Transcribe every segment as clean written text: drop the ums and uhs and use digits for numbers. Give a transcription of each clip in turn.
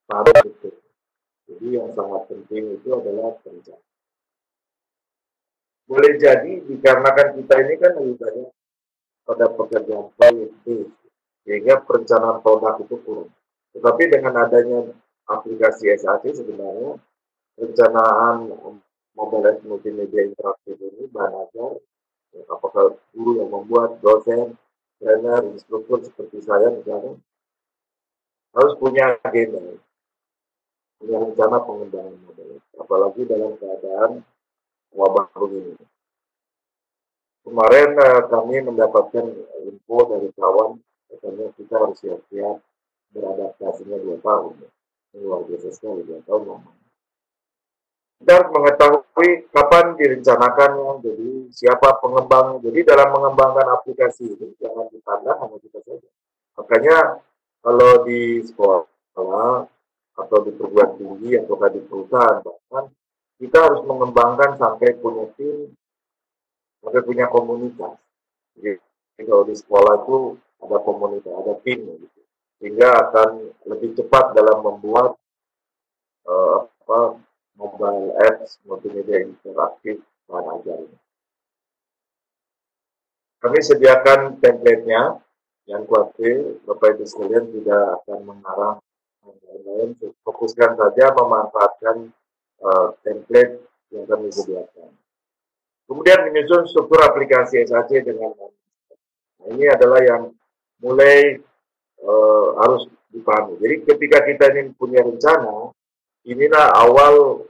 Padat itu. Jadi yang sangat penting itu adalah perencanaan. Boleh jadi dikarenakan kita ini kan lebih banyak pada pekerjaan proyek sehingga perencanaan produk itu kurang. Tetapi dengan adanya aplikasi SAC sebenarnya perencanaan mobile apps multimedia interaktif ini bahan ajar, apakah guru yang membuat, dosen, trainer, instruktur seperti saya misalnya harus punya agenda, punya rencana pengembangan mobile apps, apalagi dalam keadaan wabah begini. Kemarin kami mendapatkan info dari kawan, katanya kita harus siap-siap beradaptasinya 2 tahun. Ini luar biasa sekali, 2 tahun lama. Kita harus mengetahui kapan direncanakannya, jadi siapa pengembang. Jadi dalam mengembangkan aplikasi ini jangan dipandang hanya kita saja. Makanya kalau di sekolah atau di perguruan tinggi atau di perusahaan bahkan kita harus mengembangkan sampai punya tim, sampai punya komunitas. Jadi kalau di sekolah itu ada komunitas, ada tim gitu. Sehingga akan lebih cepat dalam membuat apa, mobile apps multimedia interaktif bahan ajar ini. Kami sediakan template-nya yang khawatir Bapak Ibu sekalian tidak akan mengarang lain-lain, fokuskan saja memanfaatkan template yang kami sediakan. Kemudian menyusun struktur aplikasi SAC dengan nah, ini adalah yang mulai harus dipahami. Jadi ketika kita ini punya rencana, inilah awal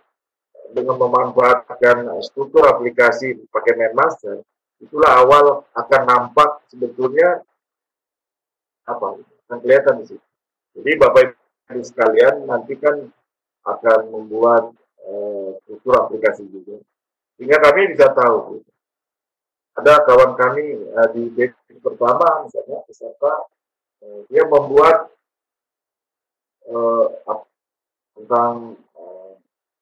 dengan memanfaatkan struktur aplikasi pakai MindMaster, itulah awal akan nampak sebetulnya apa, akan kelihatan di situ. Jadi Bapak Ibu sekalian nanti kan akan membuat struktur aplikasi juga, sehingga kami bisa tahu. Ada kawan kami di batch pertama misalnya peserta dia membuat tentang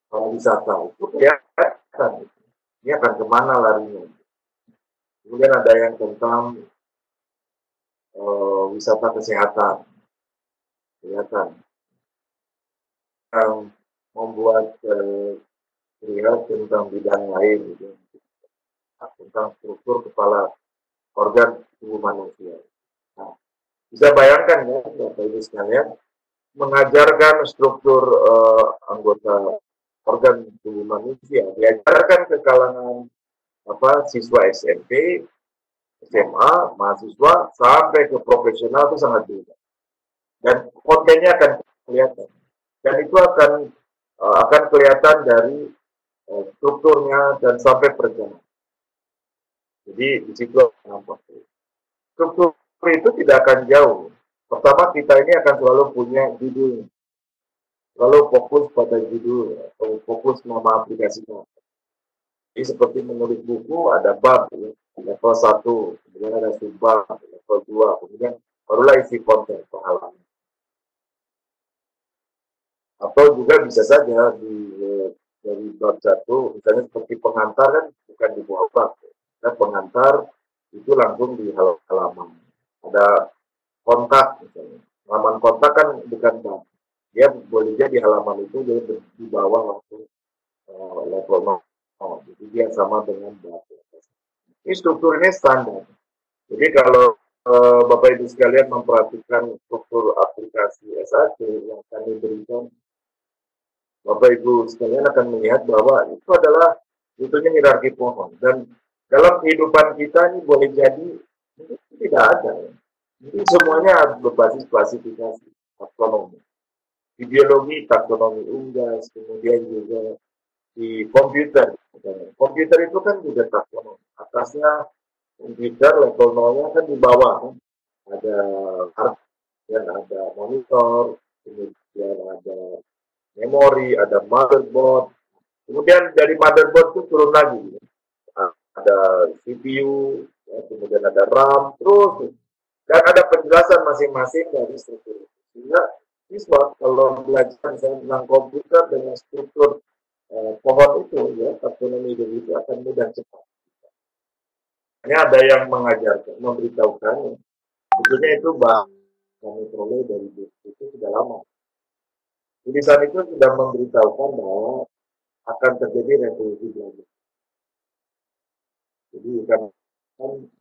pariwisata itu kelihatan ini akan kemana larinya. Kemudian ada yang tentang wisata kesehatan, kelihatan. Yang membuat lihat tentang bidang lain, gitu. Tentang struktur kepala organ tubuh manusia. Nah, bisa bayangkan ya, Bapak Ibu sekalian, mengajarkan struktur anggota organ tubuh manusia, diajarkan ke kalangan siswa SMP, SMA, mahasiswa sampai ke profesional itu sangat beda. Dan kontennya akan kelihatan. Dan itu akan kelihatan dari strukturnya dan sampai perencanaan. Jadi di situ nampak. Struktur itu tidak akan jauh. Pertama kita ini akan selalu punya judul, selalu fokus pada judul atau fokus nama aplikasinya. Jadi seperti menulis buku ada bab, ya. Level 1, kemudian ada subbab, level 2, kemudian barulah isi konten pengalaman. Atau juga bisa saja dari bab 1, misalnya seperti pengantar kan bukan di bawah bab. Nah, pengantar itu langsung di halaman. Ada kontak misalnya. Halaman kontak kan bukan bab. Dia boleh jadi halaman itu jadi di bawah langsung level 0. Jadi dia sama dengan bab. Ini strukturnya standar. Jadi kalau Bapak Ibu sekalian memperhatikan struktur aplikasi SAC yang kami berikan, Bapak Ibu sekalian akan melihat bahwa itu adalah sebetulnya hierarki pohon. Dan dalam kehidupan kita ini boleh jadi itu tidak ada. Jadi semuanya berbasis klasifikasi taksonomi. Di biologi taksonomi unggas, kemudian juga di komputer. Komputer itu kan juga taksonomi. Atasnya komputer level 0-nya kan di bawah kan. Ada hard, ada monitor, kemudian ada memori, ada motherboard. Kemudian dari motherboard itu turun lagi. Ada CPU, ya, kemudian ada RAM, terus. Dan ada penjelasan masing-masing dari struktur itu. Sehingga siswa kalau belajar misalnya tentang komputer dengan struktur pohon itu, ya, taksonomi itu akan mudah cepat. Hanya ada yang mengajarkan, memberitahukan. Sebetulnya itu kami peroleh dari buku itu sudah lama. Tulisan itu sudah memberitahukan bahwa akan terjadi revolusi belajar. Jadi kan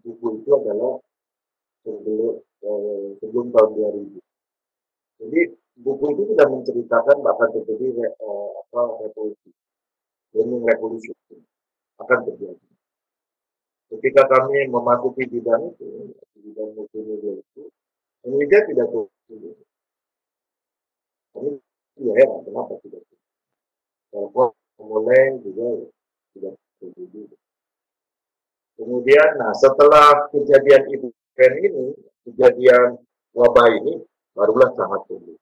buku itu adalah sebelum tahun 2000. Jadi buku itu sudah menceritakan akan terjadi revolusi, learning revolusi akan terjadi. Ketika kami memasuki bidang itu, bidang multimedia itu, Indonesia tidak terjadi. Kami tidak heran kenapa tidak terjadi. Telepon mulai juga tidak terjadi. Kemudian, nah setelah kejadian event ini, kejadian wabah ini, barulah sangat tumbuh.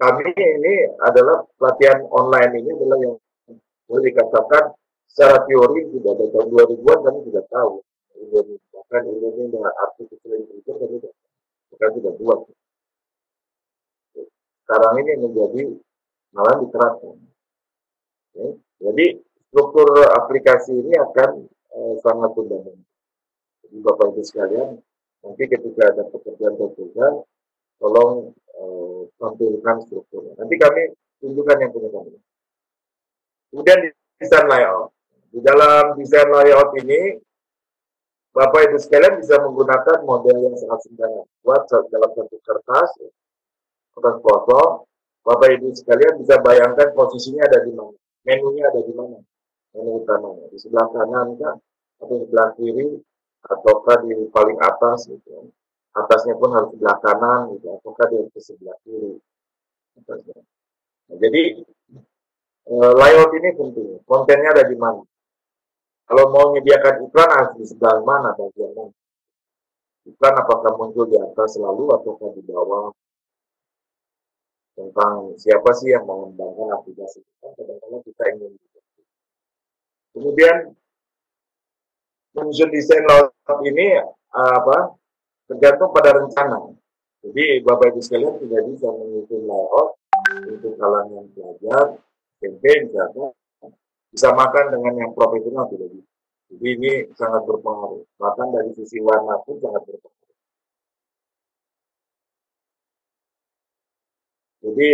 Kami ini adalah pelatihan online ini adalah yang boleh dikatakan secara teori sudah dari tahun 2000-an kami sudah tahu. Bahkan ini artificial intelligence kami sudah buat. Sekarang ini menjadi malah diterapkan. Jadi struktur aplikasi ini akan sangat fundamental. Jadi Bapak Ibu sekalian, nanti ketika ada pekerjaan tertugas, tolong tampilkan strukturnya. Nanti kami tunjukkan yang punya kami. Kemudian desain layout. Di dalam desain layout ini, Bapak Ibu sekalian bisa menggunakan model yang sangat sederhana. Buat dalam satu kertas kosong, Bapak Ibu sekalian bisa bayangkan posisinya ada di mana, menunya ada di mana, menu utamanya di sebelah kanan kah, atau di sebelah kiri, ataukah di paling atas gitu. Atasnya pun harus sebelah kanan gitu, ataukah di sebelah kiri. Nah, jadi layout ini penting, kontennya ada di mana. Kalau mau menyediakan iklan harus di sebelah mana bagian mana. Iklan apakah muncul di atas selalu ataukah di bawah. Tentang siapa sih yang mengembangkan aplikasi kita, kadang-kadang kita ingin. Kemudian menyusun desain layout ini tergantung pada rencana. Jadi Bapak Ibu sekalian tidak bisa menyusun layout untuk kalangan pelajar, SMP misalnya, bisa makan dengan yang profesional tidak bisa. Jadi ini sangat berpengaruh. Bahkan dari sisi warna pun sangat berpengaruh. Jadi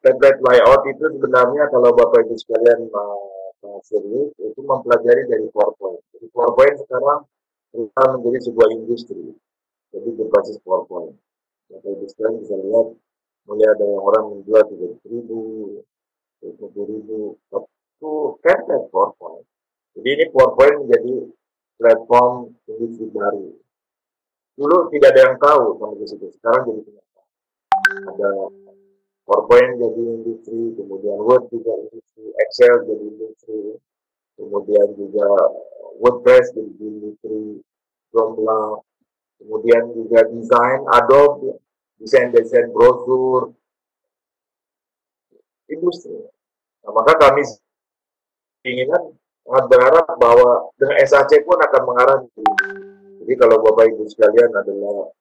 template layout itu sebenarnya kalau Bapak Ibu sekalian serius itu mempelajari dari PowerPoint. Jadi PowerPoint sekarang telah menjadi sebuah industri. Jadi berbasis PowerPoint. Bapak Ibu sekalian bisa lihat mulai ada yang orang menjual 30.000, 50.000, itu template PowerPoint. Jadi ini PowerPoint menjadi platform industri baru. Dulu tidak ada yang tahu sampai situ. Sekarang jadi kenyataan. Ada PowerPoint jadi industri, kemudian Word juga industri, Excel jadi industri, kemudian juga WordPress jadi industri, Joomla, kemudian juga desain, Adobe, desain brosur, industri. Nah, maka kami inginkan sangat berharap bahwa dengan SAC pun akan mengarah. Jadi kalau Bapak Ibu sekalian adalah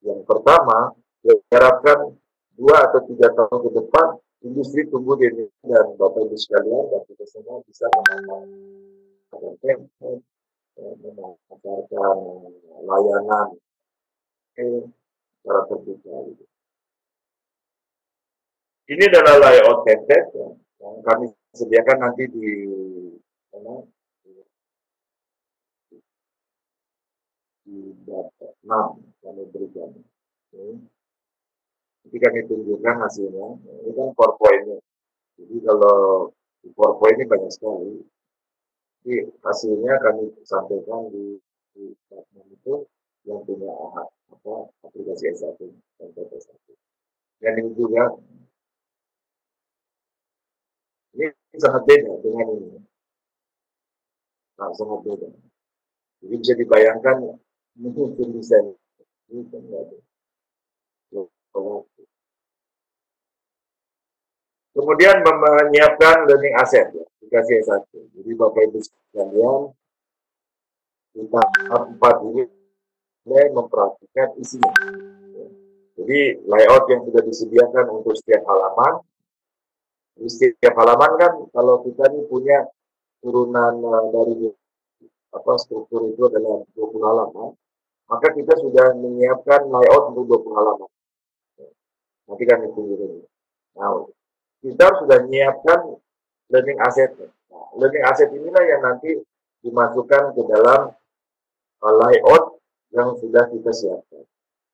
yang pertama, diharapkan 2 atau 3 tahun ke depan industri tumbuh di Indonesia dan Bapak Ibu sekalian dan kita semua bisa memanfaatkan layanan secara terbuka. Ini adalah layout template yang kami sediakan nanti di bab 6 kami berikan. Jadi kami tunjukkan hasilnya. Ini kan PowerPoint-nya. Jadi kalau di PowerPoint ini banyak sekali. Jadi hasilnya kami sampaikan di platform itu yang punya aplikasi S1 dan S1. Dan ini juga ini sangat beda dengan ini. Nah, sangat beda. Jadi bisa dibayangkan mungkin desain ini kan ada. Kemudian menyiapkan learning asset ya, aplikasi S1. Jadi Bapak Ibu sekalian di tahap 4 ini mulai memperhatikan isinya. Jadi layout yang sudah disediakan untuk setiap halaman. Di setiap halaman kan kalau kita ini punya turunan dari struktur itu adalah 20 halaman, maka kita sudah menyiapkan layout untuk 20 halaman. Nanti kami tunggu dulu. Nah, kita sudah menyiapkan learning asset. Nah, learning asset inilah yang nanti dimasukkan ke dalam layout yang sudah kita siapkan.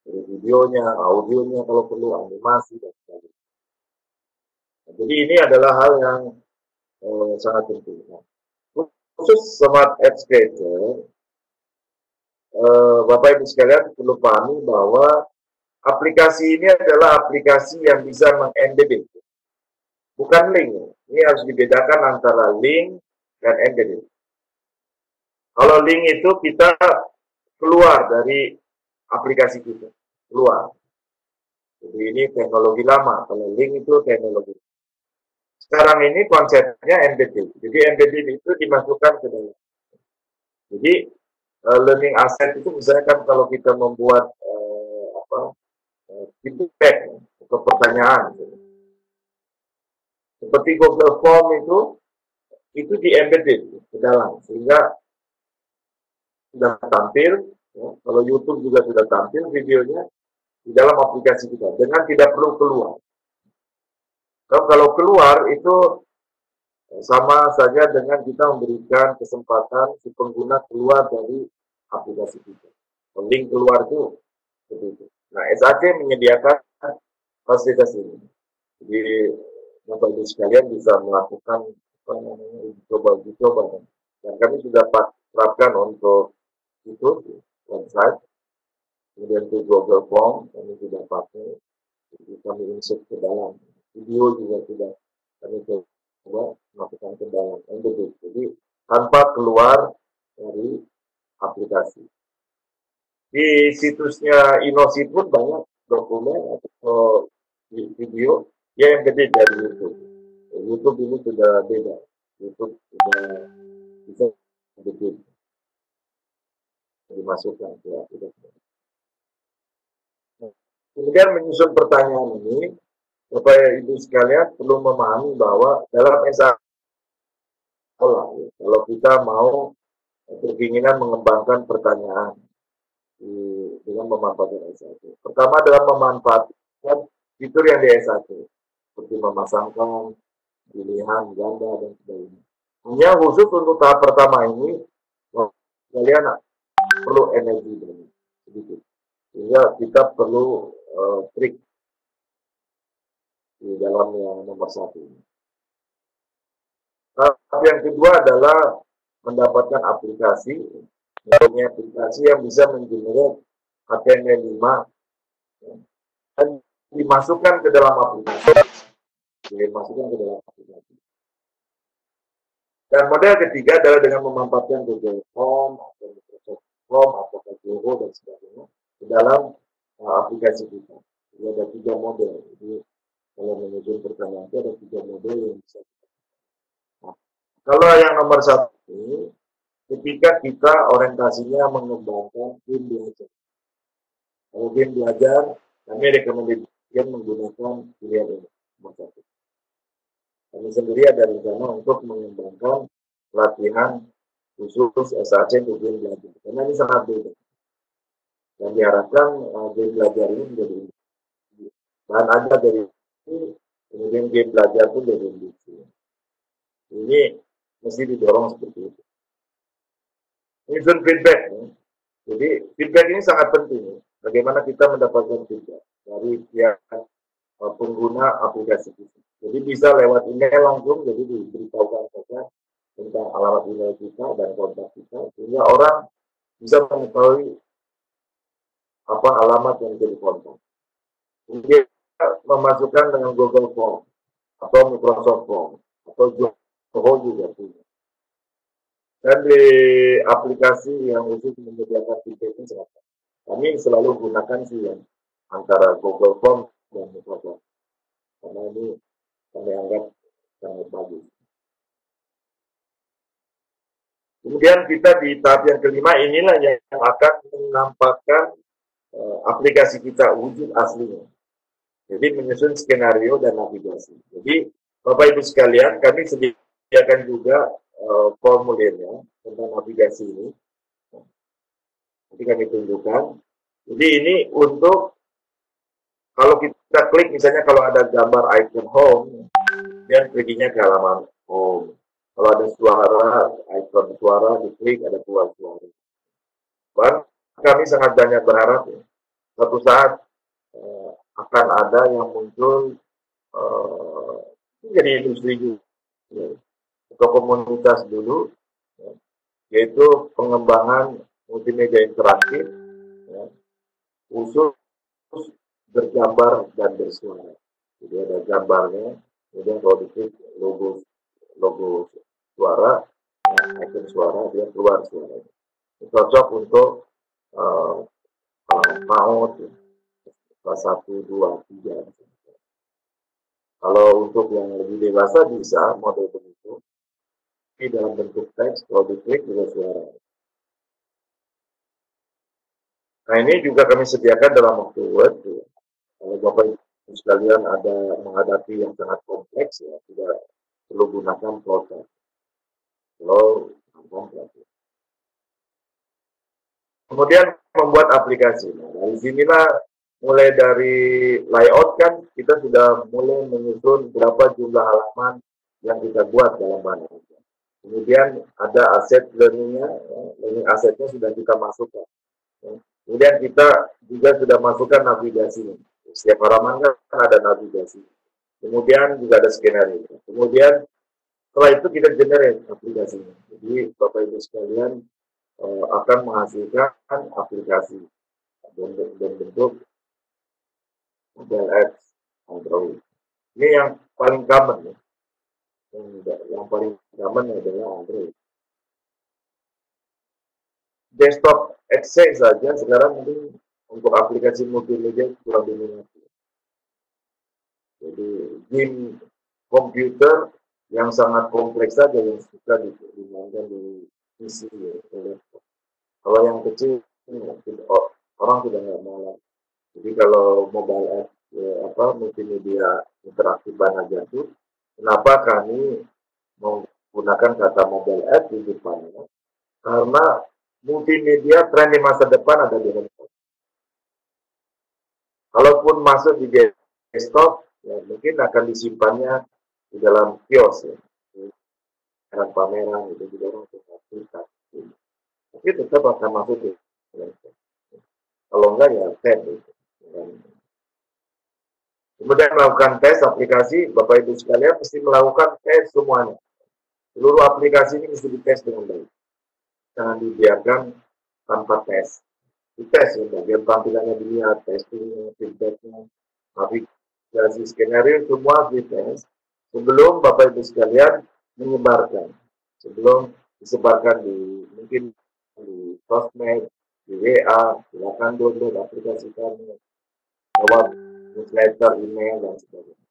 Jadi videonya, audionya kalau perlu, animasi dan sebagainya. Nah, jadi ini adalah hal yang sangat penting. Nah, khusus Smart Ads Creator, Bapak Ibu sekalian perlu pahami bahwa aplikasi ini adalah aplikasi yang bisa meng-embedded, bukan link. Ini harus dibedakan antara link dan embedded. Kalau link itu kita keluar dari aplikasi kita, keluar. Jadi ini teknologi lama. Kalau link itu teknologi. Sekarang ini konsepnya embedded. Jadi embedded itu dimasukkan ke dalam. Jadi learning asset itu misalnya kan kalau kita membuat feedback atau pertanyaan, seperti Google Form itu di embedded ke dalam, sehingga sudah tampil. Ya, kalau YouTube juga sudah tampil videonya di dalam aplikasi kita dengan tidak perlu keluar. Kalau keluar itu sama saja dengan kita memberikan kesempatan si pengguna keluar dari aplikasi kita. Link keluar itu seperti itu. Nah, SAC menyediakan fasilitas ini. Jadi Bapak Ibu sekalian bisa melakukan uji coba. Dan kami sudah terapkan untuk itu website, kemudian ke Google Form kami sudah pakai, kami insert ke dalam video juga sudah kami coba melakukan ke dalam embedded. Jadi tanpa keluar dari aplikasi. Di situsnya Inosi pun banyak dokumen atau video yang embedded dari YouTube. YouTube ini sudah beda. YouTube sudah bisa embedded dimasukkan ke aplikasi. Kemudian menyusun pertanyaan ini, Bapak Ibu sekalian perlu memahami bahwa dalam SAC, kalau kita mau berkeinginan mengembangkan pertanyaan dengan memanfaatkan SAC. Pertama adalah memanfaatkan fitur yang di SAC, seperti memasangkan pilihan ganda dan sebagainya. Hanya khusus untuk tahap pertama ini, kalian perlu energi sedikit, sehingga kita perlu trik di dalam yang nomor satu. Tahap yang kedua adalah mendapatkan aplikasi yang bisa mengenerate HTML5 dan dimasukkan ke dalam aplikasi. Dan model ketiga adalah dengan memanfaatkan Google Form atau Microsoft Form atau Zoho dan sebagainya di dalam aplikasi kita. Jadi ada 3 model. Jadi kalau menyusun pertanyaan itu ada 3 model yang bisa. Nah, kalau yang nomor 1 ini, ketika kita orientasinya mengembangkan game belajar. Kalau game belajar, kami rekomendasikan menggunakan pilihan ini, nomor 1. Kami sendiri ada rencana untuk mengembangkan pelatihan khusus SAC untuk game belajar. Karena ini sangat beda. Dan diharapkan game belajar ini menjadi bahan ada dari ini, kemudian game belajar pun dari industri. Ini mesti didorong seperti itu. Menyusun feedback. Jadi feedback ini sangat penting. Bagaimana kita mendapatkan feedback dari pihak pengguna aplikasi kita. Jadi bisa lewat email langsung, jadi diberitahukan saja tentang alamat email kita dan kontak kita, sehingga orang bisa mengetahui apa alamat yang jadi kontak. Kemudian memasukkan dengan Google Form atau Microsoft Form atau Zoho juga punya. Dan di aplikasi yang khusus menyediakan feedback ini kami selalu gunakan sih yang antara Google Form dan Microsoft. Karena ini kami anggap sangat bagus. Kemudian kita di tahap yang kelima inilah yang akan menampakkan aplikasi kita wujud aslinya. Jadi menyusun skenario dan navigasi. Jadi Bapak Ibu sekalian, kami sediakan juga formulirnya tentang navigasi ini. Nanti kami tunjukkan. Jadi ini untuk kalau kita kita klik misalnya kalau ada gambar icon home, dia perginya ke halaman home. Kalau ada suara, icon suara diklik ada keluar suara. Bahkan kami sangat banyak berharap ya, suatu saat akan ada yang muncul jadi industri juga ya, atau komunitas dulu ya, yaitu pengembangan multimedia interaktif ya, khusus bergambar dan bersuara. Jadi ada gambarnya, kemudian kalau diklik logo logo suara, icon suara, dia keluar suara. Cocok untuk uh, PAUD kelas 1, 2, 3. Kalau untuk yang lebih dewasa bisa model begitu, tapi dalam bentuk teks kalau diklik juga suara. Nah ini juga kami sediakan dalam waktu Word. Ya. Kalau Bapak Ibu sekalian ada menghadapi yang sangat kompleks ya, tidak perlu gunakan plotter. Kalau kemudian membuat aplikasi. Nah, dari sinilah mulai dari layout kan kita sudah mulai menyusun berapa jumlah halaman yang kita buat dalam bahan. Kemudian ada aset learning-nya, ya, learning asetnya sudah kita masukkan. Ya. Kemudian kita juga sudah masukkan navigasinya. Setiap halaman kan ada navigasi. Kemudian juga ada skenario. Kemudian setelah itu kita generate aplikasinya. Jadi Bapak Ibu sekalian akan menghasilkan aplikasi dan bentuk mobile apps Android. Ini yang paling common ya. Yang paling common adalah Android. Desktop Excel saja sekarang mungkin untuk aplikasi multimedia kurang diminati. Jadi game komputer yang sangat kompleks saja yang suka dimainkan di PC ya, laptop. Kalau yang kecil orang sudah nggak mau. Jadi kalau mobile app multimedia interaktif Bana Jatuh, kenapa kami menggunakan kata mobile app di depannya? Karena multimedia tren di masa depan ada di handphone. Kalaupun masuk di desktop, ya, mungkin akan disimpannya di dalam kios ya. Pameran itu juga orang suka. Tapi tetap akan masuk ke handphone. Kalau enggak ya tab gitu. Kemudian melakukan tes aplikasi, Bapak Ibu sekalian mesti melakukan tes semuanya. Seluruh aplikasi ini mesti dites dengan baik. Jangan dibiarkan tanpa tes. Dites ya, bagian tampilannya dilihat, testingnya, feedbacknya, navigasi skenario, semua dites. Sebelum Bapak Ibu sekalian menyebarkan. Sebelum disebarkan mungkin di sosmed, di WA, silakan download aplikasi kami lewat newsletter, email, dan sebagainya.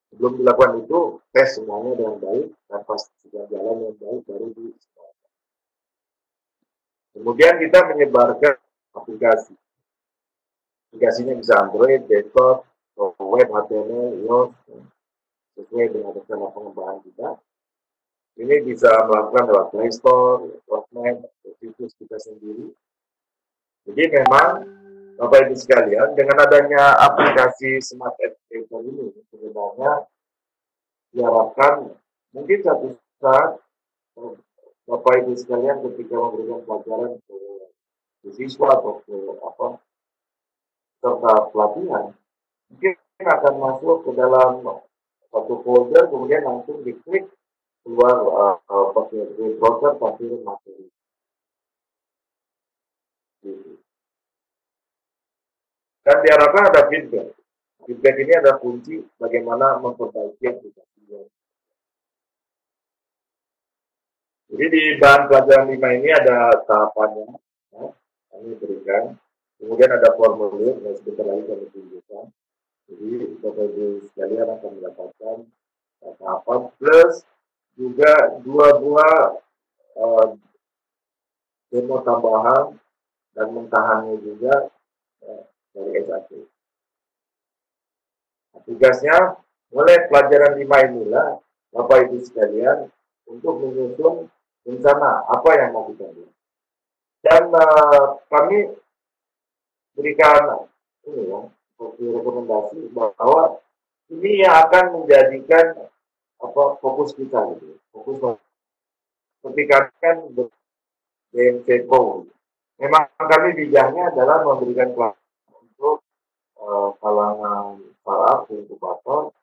Sebelum dilakukan itu, tes semuanya dengan baik, dan pastikan jalan yang baik baru disebarkan. Kemudian kita menyebarkan aplikasi. Aplikasinya bisa Android, desktop, web, HTML, iOS, sesuai dengan rencana pengembangan kita. Ini bisa melakukan lewat Play Store, sosmed, situs kita sendiri. Jadi memang Bapak Ibu sekalian, dengan adanya aplikasi Smart Educator ini, sebenarnya diharapkan mungkin satu saat Bapak Ibu sekalian ketika memberikan pelajaran ke siswa atau ke serta pelatihan, mungkin akan masuk ke dalam satu folder, kemudian langsung diklik keluar pakai browser tampilan materi. Dan diharapkan ada feedback. Feedback ini ada kunci bagaimana memperbaiki aplikasinya. Jadi di bahan pelajaran 5 ini ada tahapannya, ya, kami berikan. Kemudian ada formulir, yang sebentar lagi kami tunjukkan. Jadi Bapak Ibu sekalian akan mendapatkan tahapan plus juga 2 buah demo tambahan dan mentahannya juga dari SAP. Nah, tugasnya mulai pelajaran 5 inilah Bapak Ibu sekalian untuk menyusun rencana apa yang mau kita buat. Dan kami berikan ini ya, rekomendasi bahwa ini yang akan menjadikan fokus kita gitu. Fokus ketika kan BNC Pro. Memang kami bidangnya adalah memberikan pelatihan untuk kalangan startup, inkubator,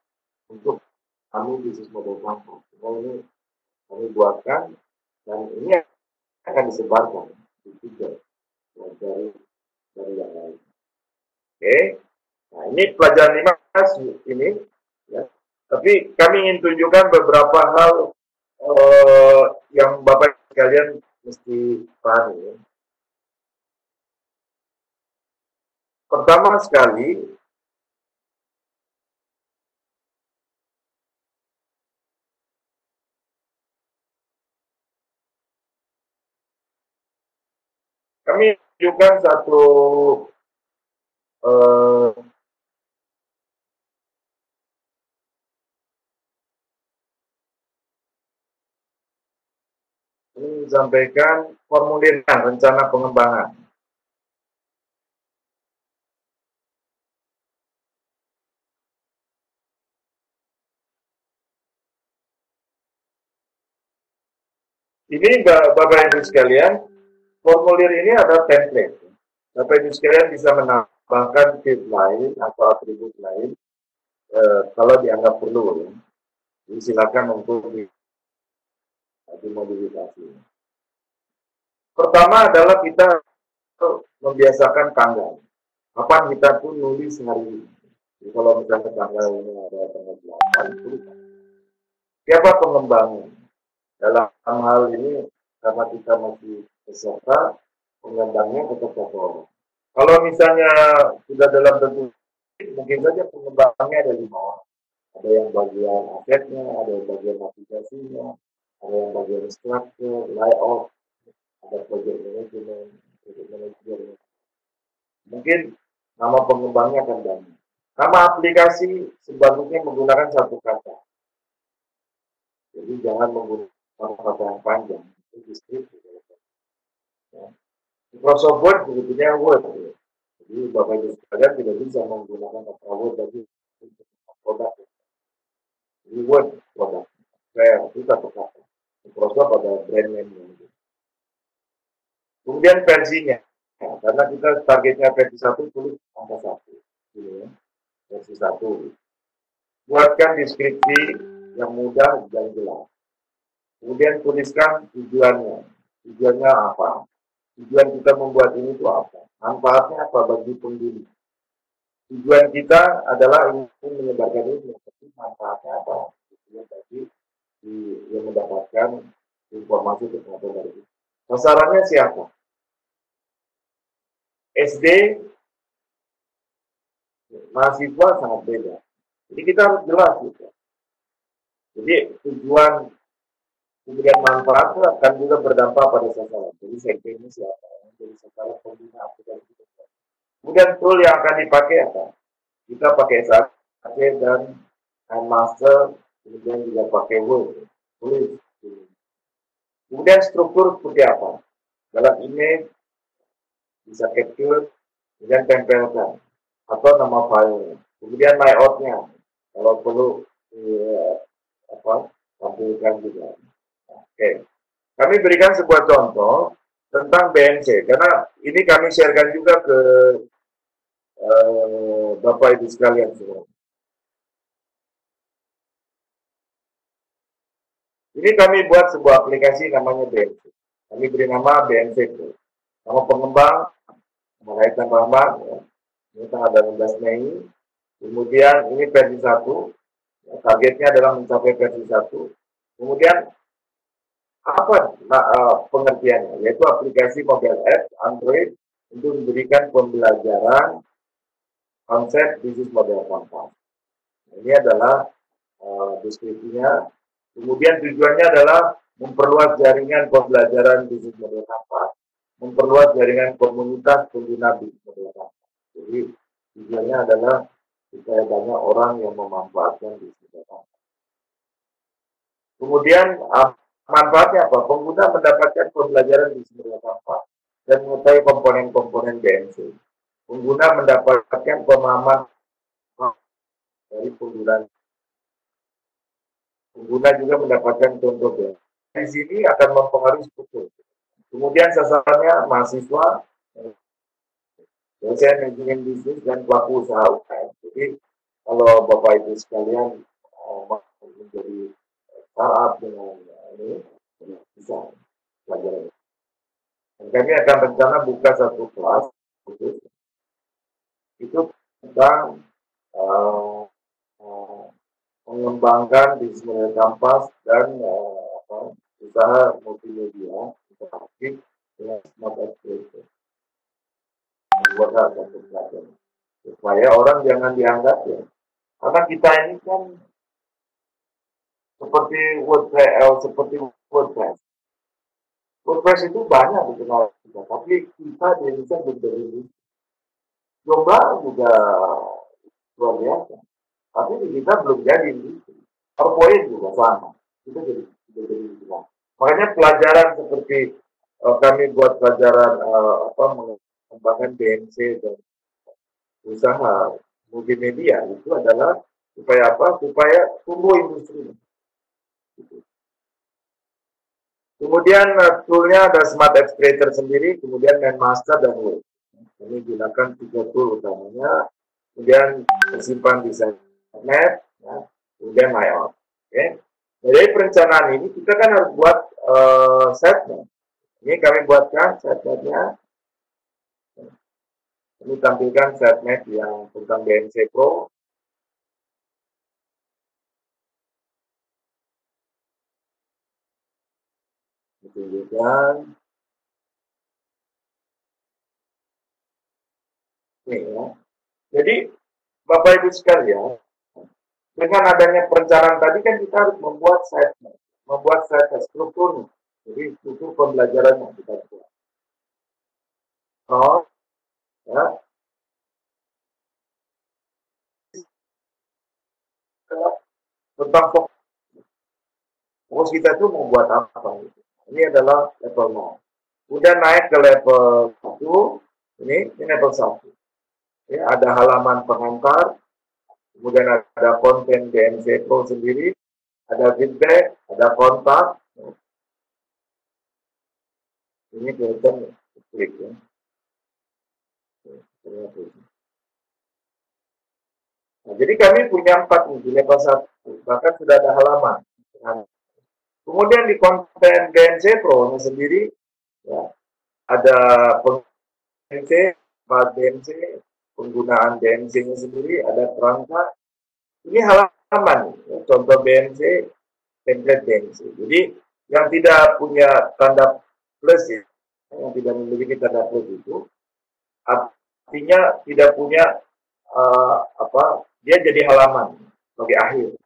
untuk kami bisnis model kampus. Ini kami buatkan dan ini akan disebarkan di tiga dari yang lain. Oke, nah ini pelajaran 5 ini, ya. Tapi kami ingin tunjukkan beberapa hal yang Bapak sekalian mesti pahami. Ya. Pertama sekali, kami tunjukkan satu ini disampaikan formulir rencana pengembangan. Ini Bapak Ibu sekalian, formulir ini ada template. Bapak Ibu sekalian bisa menambahkan field lain atau atribut lain kalau dianggap perlu. Ya. Jadi silakan untuk dimodifikasi. Pertama adalah kita membiasakan tanggal. Kapan kita pun nulis hari ini. Jadi kalau misalnya tanggal ini ada tanggal 8, tuliskan. Siapa pengembangnya? Dalam hal ini, karena kita masih peserta, pengembangnya tetap satu orang. Kalau misalnya sudah dalam bentuk, mungkin saja pengembangnya ada 5 orang. Ada yang bagian asetnya, ada yang bagian aplikasinya, ada yang bagian structure, layout, ada project management, project manager. Mungkin nama pengembangnya akan banyak. Nama aplikasi sebaliknya menggunakan satu kata. Jadi jangan menggunakan kata yang panjang. Itu deskripsi. Ya. Microsoft Word sebetulnya Word. Ya. Jadi Bapak Ibu sekalian tidak bisa menggunakan kata Word bagi produk. Jadi Word produk. Saya itu satu kata. Microsoft ada brand name. Kemudian versinya. Ya, karena kita targetnya versi 1, tulis angka 1. Gitu ya. Versi 1. Buatkan deskripsi yang mudah dan jelas. Kemudian tuliskan tujuannya. Tujuannya apa? Tujuan kita membuat ini itu apa? Manfaatnya apa bagi pengguna? Tujuan kita adalah ingin menyebarkan ini. Tapi manfaatnya apa? Tujuan bagi yang mendapatkan informasi tentang dari itu. Sasarannya siapa? SD, mahasiswa sangat beda. Jadi kita harus jelas gitu. Jadi tujuan kemudian manfaat akan juga berdampak pada sasaran. Jadi segmennya siapa? Jadi sasaran pengguna aplikasi kita. Kemudian tool yang akan dipakai apa? Kita pakai SAP dan Master, kemudian juga pakai Word, tulis. Kemudian struktur seperti apa? Dalam image bisa capture, kemudian tempelkan atau nama file. Kemudian layoutnya, kalau perlu tampilkan juga. Oke. Kami berikan sebuah contoh tentang BNC, karena ini kami sharekan juga ke Bapak Ibu sekalian semua. Ini kami buat sebuah aplikasi namanya BNC. Kami beri nama BNC Pro. Nama pengembang, Kaitan Rahmat, ya. Ini tanggal 16 Mei. Kemudian ini versi 1. Ya, targetnya adalah mencapai versi 1. Kemudian apa pengertiannya? Yaitu aplikasi mobile app Android untuk memberikan pembelajaran konsep bisnis model kampus. Ini adalah deskripsinya. Kemudian tujuannya adalah memperluas jaringan pembelajaran bisnis model kampus, memperluas jaringan komunitas pengguna bisnis model kampus. Jadi tujuannya adalah supaya banyak orang yang memanfaatkan bisnis model kampus. Kemudian manfaatnya apa? Pengguna mendapatkan pembelajaran bisnis model kampus dan mengetahui komponen-komponen BNC. pengguna mendapatkan pemahaman dari penggunaan. Pengguna juga mendapatkan contoh ya. Di sini akan mempengaruhi struktur. Kemudian sasarannya mahasiswa, dosen manajemen bisnis dan pelaku usaha UKM. Jadi kalau Bapak Ibu sekalian menjadi startup dengan ini bisa pelajaran. Dan kami akan rencana buka satu kelas khusus itu tentang mengembangkan bisnis kampas dan usaha multimedia interaktif dengan smart education. Membuat satu pelajaran supaya orang jangan dianggap ya, karena kita ini kan seperti WordPress. WordPress itu banyak dikenal kita, tapi kita di Indonesia belum berdiri. Coba juga luar biasa, tapi di kita belum jadi. PowerPoint juga sama, itu jadi bilang. Makanya pelajaran seperti kami buat pelajaran mengembangkan BMC dan usaha multimedia itu adalah supaya apa? Supaya tumbuh industri. Kemudian toolnya ada Smart Explorer sendiri, kemudian MindMaster dan Word. Ini gunakan 3 tool utamanya, kemudian tersimpan di SiteMap, ya, kemudian layout. Okay. Jadi perencanaan ini kita kan harus buat SiteMap. Ini kami buatkan SiteMap-nya. Ini tampilkan SiteMap yang tentang BMC Pro. Ditunjukkan. Nih ya. Jadi Bapak Ibu sekalian, dengan adanya perencanaan tadi kan kita harus membuat SiteMap, struktur. Jadi struktur pembelajaran yang kita buat. Oh, ya. Tentang fokus kita itu mau buat apa? Ini adalah level 0. Udah naik ke level 1, ini level 1. Ya, ada halaman pengantar, kemudian ada konten BMC Pro sendiri, ada feedback, ada kontak. Ini kelihatan klik ya. Nah, jadi kami punya 4 di level 1, bahkan sudah ada halaman. Nah, kemudian di konten BMC Pro sendiri ya, ada BMC, penggunaan BMC-nya sendiri, ada kerangka. Ini halaman, ya, contoh BMC, template BMC. Jadi yang tidak punya tanda plus ya, yang tidak memiliki tanda plus itu, artinya tidak punya dia jadi halaman bagi akhir.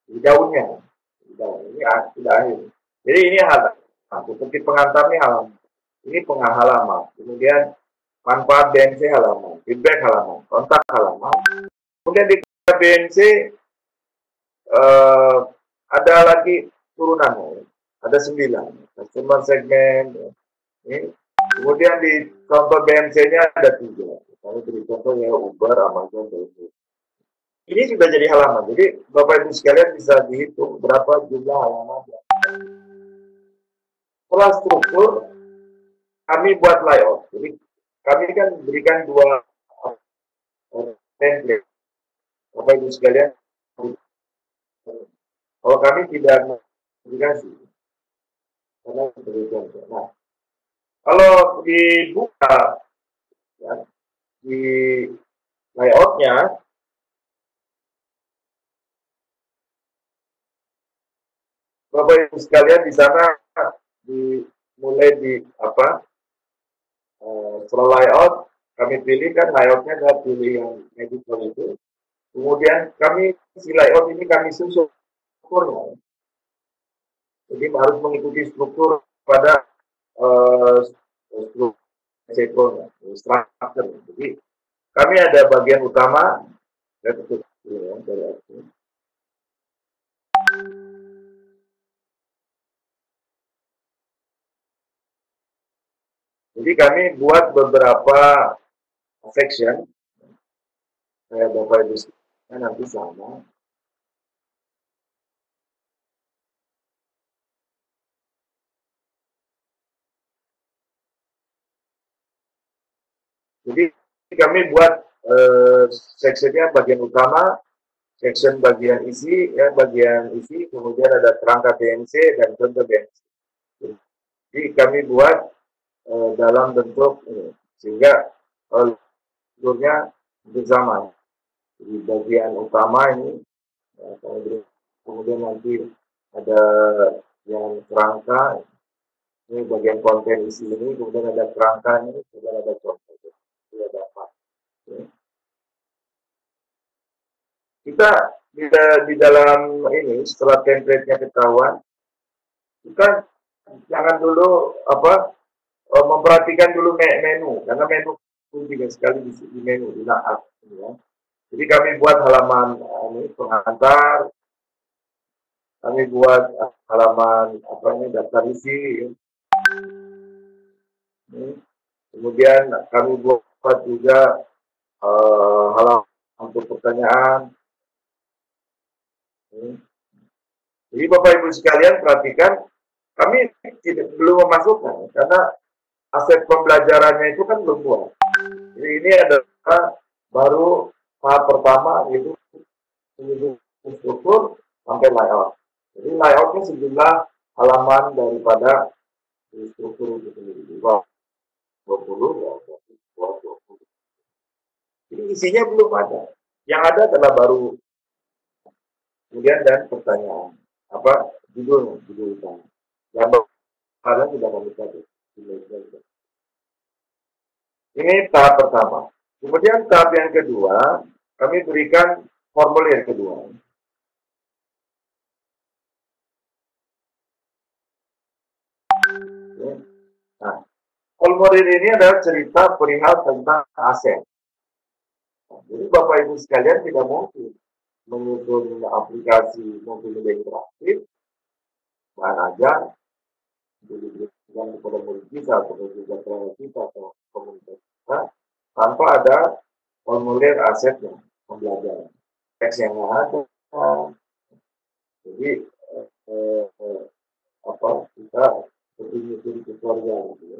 Di daunnya, ini tidak akhir. Jadi ini halaman. Nah, seperti pengantar ini halaman. Ini halaman. Kemudian manfaat BNC halaman, feedback halaman, kontak halaman. Kemudian di BNC ada lagi turunan, ada 9, customer segment. Ini. Kemudian di contoh BNC-nya ada 3. Kami beri contoh ya Uber, Amazon, dan ini sudah jadi halaman. Jadi Bapak Ibu sekalian bisa dihitung berapa jumlah halaman. Setelah struktur, kami buat layout. Jadi kami kan berikan 2 template. Bapak Ibu sekalian, kalau kami tidak modifikasi, karena seperti contoh. Nah, kalau dibuka ya, di layoutnya, Bapak Ibu sekalian di sana dimulai di setelah layout kami pilih kan layoutnya adalah pilih yang medical itu. Kemudian kami si layout ini kami susun strukturnya. Jadi harus mengikuti struktur pada struktur struktur. Jadi kami ada bagian utama dari aku. Jadi kami buat beberapa section, Bapak Ibu sekalian nanti sama. Jadi kami buat sectionnya bagian utama, section bagian isi, ya bagian isi, kemudian ada kerangka BNC dan contoh BNC. Jadi kami buat dalam bentuk ini, sehingga alurnya bersama. Di bagian utama ini, kemudian nanti ada yang kerangka, ini bagian konten isi ini, kemudian ada kerangka ini, kemudian ada contoh. Ini ada apa? Kita di dalam ini, setelah template-nya ketahuan, kita jangan dulu memperhatikan dulu menu, karena menu kunci sekali di menu di naat. Ya. Jadi kami buat halaman ini pengantar, kami buat halaman daftar isi. Kemudian kami buat juga halaman untuk pertanyaan. Jadi Bapak Ibu sekalian perhatikan, kami belum memasukkan karena aset pembelajarannya itu kan belum buat. Jadi ini adalah baru tahap pertama, yaitu menyusun struktur sampai layout. Jadi layoutnya sejumlah halaman daripada struktur itu sendiri. 20 ya, 20. Jadi isinya belum ada. Yang ada adalah baru. Kemudian dan pertanyaan. Apa judul utama. Yang ada sudah kami catat. Ini tahap pertama. Kemudian tahap yang kedua, kami berikan formulir kedua. Nah, formulir ini adalah cerita perihal tentang aset. Jadi Bapak Ibu sekalian tidak mungkin menyusun aplikasi multimedia interaktif, bahan ajar, diberikan kepada murid kita atau juga kepada kita atau komunitas kita, tanpa ada formulir asetnya pembelajaran. Teks yang ada, jadi kita menyusun tutorial. Gitu.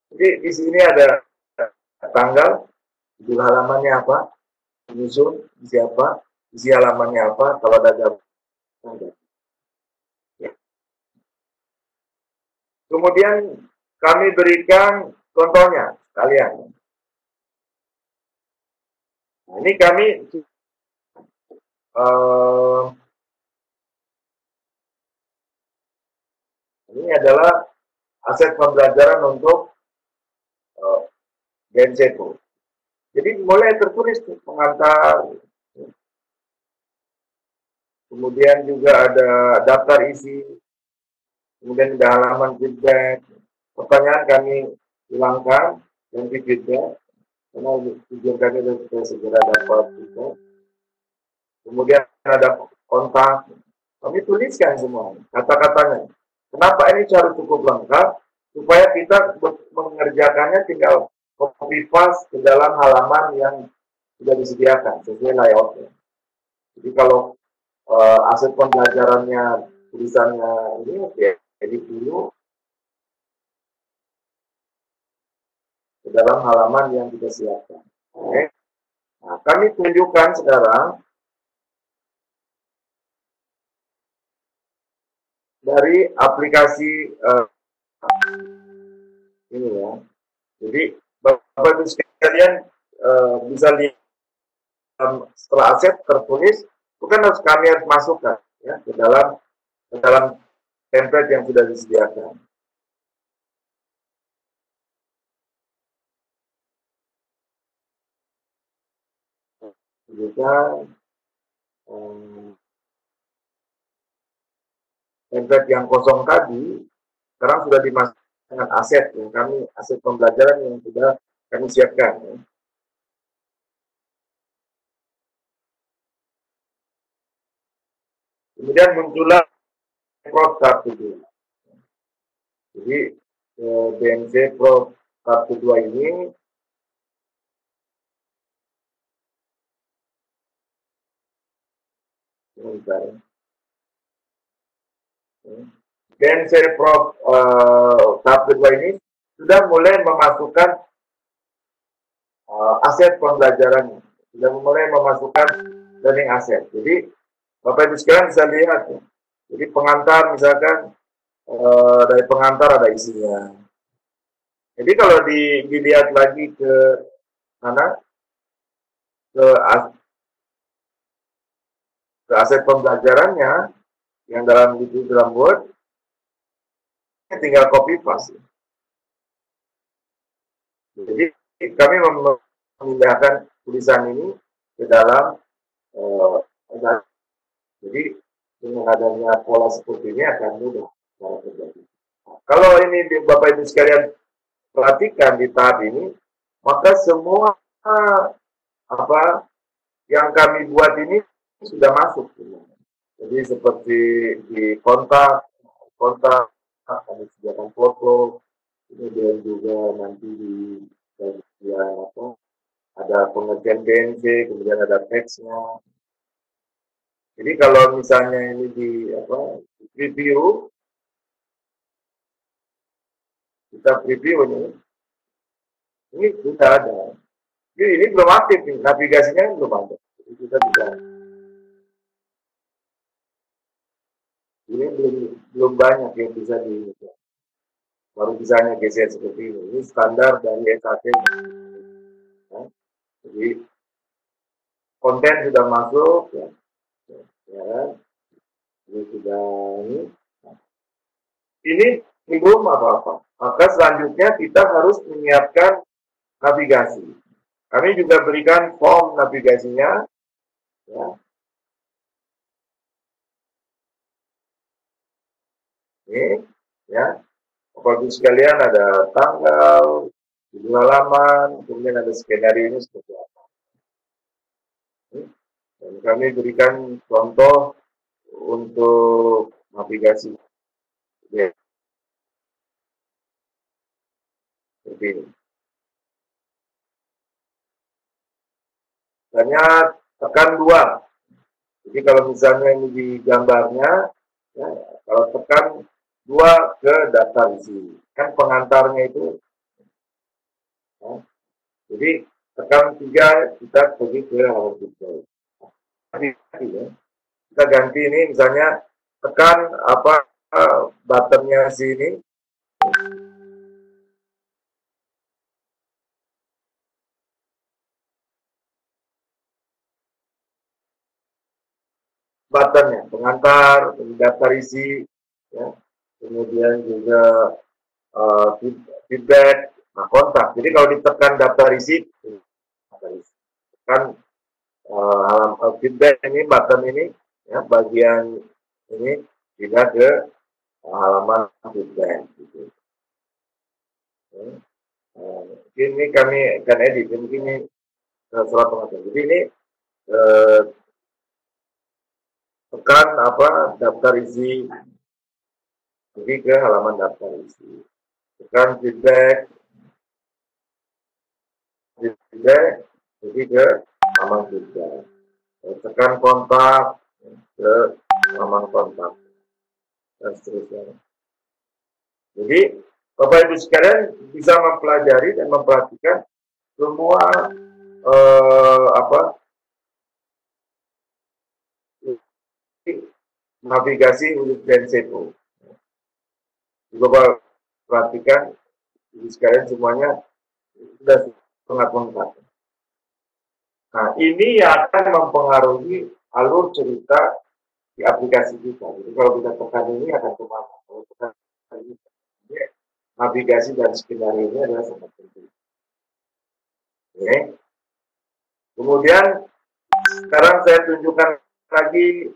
Jadi di sini ada tanggal, judul halamannya apa, menyusun siapa, isi halamannya apa, kalau ada gambar. Ya. Kemudian kami berikan contohnya kalian. Nah, ini kami ini adalah aset pembelajaran untuk BNC itu. Jadi mulai tertulis pengantar, kemudian juga ada daftar isi, kemudian ada halaman feedback, pertanyaan kami hilangkan dan feedback, karena tujuan kami adalah segera dapat feedback. Kemudian ada kontak, kami tuliskan semua kata-katanya. Kenapa ini cara cukup lengkap? Supaya kita mengerjakannya tinggal copy paste ke dalam halaman yang sudah disediakan sesuai layoutnya. Jadi kalau aset pembelajarannya tulisannya ini ya edit dulu ke dalam halaman yang kita siapkan. Oke. Nah, kami tunjukkan sekarang dari aplikasi ini ya. Jadi Bapak Ibu sekalian bisa lihat setelah aset tertulis itu kan kami harus masukkan ya ke dalam template yang sudah disediakan. Juga template yang kosong tadi sekarang sudah dimasukkan dengan aset yang aset pembelajaran yang sudah kami siapkan. Ya. Kemudian muncullah Pro tahap 7. Jadi BNC Pro tahap 2 ini misalnya. Dan saya Prof tahap kedua ini sudah mulai memasukkan aset pembelajaran, sudah mulai memasukkan learning aset. Jadi Bapak Ibu sekalian bisa lihat ya. Jadi pengantar misalkan dari pengantar ada isinya. Jadi kalau dilihat lagi ke mana ke aset pembelajarannya yang dalam Word, tinggal copy paste. Jadi kami memindahkan tulisan ini ke dalam jadi dengan adanya pola seperti ini akan mudah terjadi. Kalau ini Bapak Ibu sekalian perhatikan di tahap ini, maka semua apa yang kami buat ini sudah masuk. Jadi seperti di kontak kami sediakan foto, kemudian juga nanti di bagian ada pengertian BNC, kemudian ada teksnya. Jadi kalau misalnya ini di preview, kita preview ini sudah ada. Jadi ini belum aktif nih, navigasinya belum ada. Jadi kita bisa. Ini belum banyak yang bisa baru bisanya geser seperti ini. Ini standar dari SAP. Nah, jadi konten sudah masuk, ya. Ini sudah ini belum apa-apa. Maka selanjutnya kita harus menyiapkan navigasi. Kami juga berikan form navigasinya, ya. Ini, ya. Bapak Ibu sekalian ada tanggal, judul halaman, kemudian ada skenario ini seperti apa. Dan kami berikan contoh untuk navigasi. Ya. Seperti ini. Hanya tekan 2. Jadi kalau misalnya ini di gambarnya, ya, kalau tekan 2 ke daftar isi. Kan pengantarnya itu. Ya. Jadi tekan 3 kita pergi ke halaman tujuan. Ya. Kita ganti ini misalnya tekan buttonnya sini. Buttonnya pengantar, daftar isi, ya. Kemudian juga feedback, nah kontak. Jadi kalau ditekan daftar isi, kan halaman feedback ini button ini, ya, bagian ini pindah ke halaman feedback. Gitu. Ini kami akan edit. Ini surat pengantar. Jadi ini tekan daftar isi, pergi ke halaman daftar isi. Tekan feedback, pergi ke halaman feedback. Tekan kontak ke halaman kontak dan seterusnya. Jadi Bapak Ibu sekalian bisa mempelajari dan memperhatikan semua navigasi huruf dan seto. Bapak perhatikan Ibu sekalian semuanya sudah sangat lengkap. Nah, ini yang akan mempengaruhi alur cerita di aplikasi kita. Jadi kalau kita tekan ini akan kemana? Kalau tekan ini, navigasi dan skenario ini adalah sangat penting. Oke. Kemudian sekarang saya tunjukkan lagi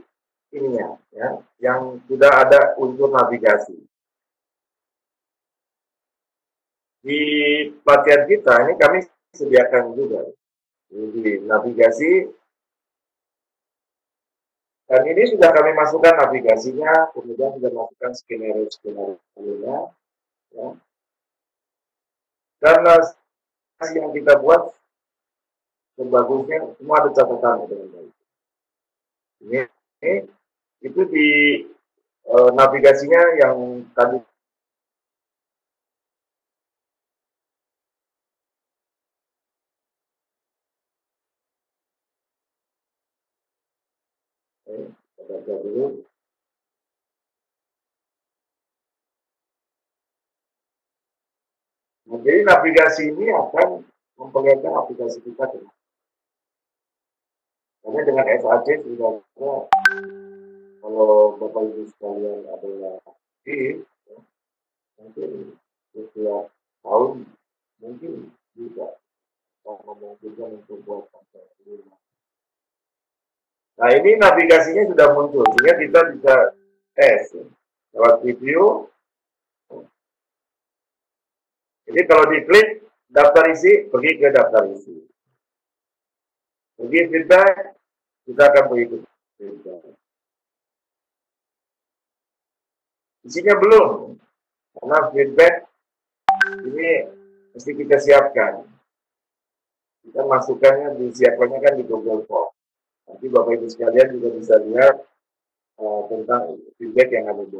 ininya, ya, yang sudah ada unsur navigasi. Di pelatihan kita ini kami sediakan juga di navigasi, dan ini sudah kami masukkan navigasinya, kemudian sudah masukkan skenario-nya, ya. Dan yang kita buat sebagusnya semua ada catatan dengan baik. Ini itu di navigasinya yang tadi baca dulu. Nah, jadi navigasi ini akan memperlihatkan aplikasi kita karena dengan SAC sebenarnya kalau Bapak Ibu sekalian adalah aktif, ya, mungkin setiap tahun mungkin bisa memungkinkan untuk buat konten. Nah, ini navigasinya sudah muncul sehingga kita bisa tes ya. Lewat video. Jadi kalau diklik daftar isi, pergi ke daftar isi. Pergi feedback, kita akan pergi ke feedback. Isinya belum, karena feedback ini mesti kita siapkan. Kita masukkannya, disiapkannya kan di Google Form. Nanti Bapak Ibu sekalian juga bisa lihat tentang feedback yang ada di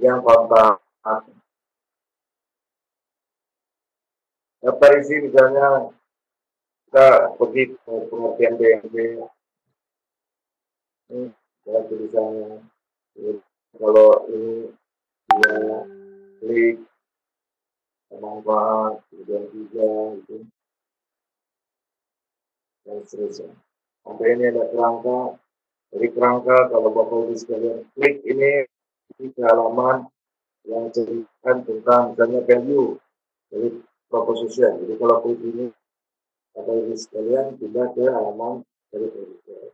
yang kontak. Daftar isi misalnya kita pergi ke pengertian BNP, ya tulisannya. Kalau ini dia klik manfaat, kemudian 3 gitu, dan seterusnya. Sampai ini ada kerangka. Dari kerangka kalau Bapak Ibu sekalian klik ini ke halaman yang ceritakan tentang misalnya value dari proposition. Jadi kalau klik ini Bapak Ibu sekalian pindah ke halaman dari proposition.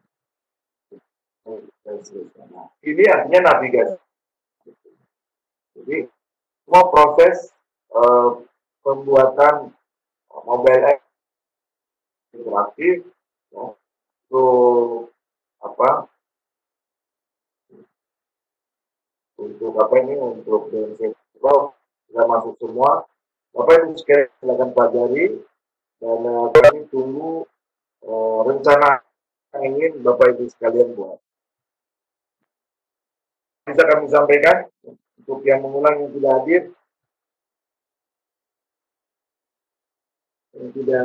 Nah, ini artinya navigasi. Jadi semua proses pembuatan mobile app interaktif, ya, untuk apa ini untuk BNC sudah masuk semua. Bapak Ibu sekalian silakan pelajari dan kami tunggu rencana yang ingin Bapak Ibu sekalian buat. Bisa kami sampaikan untuk yang mengulang yang tidak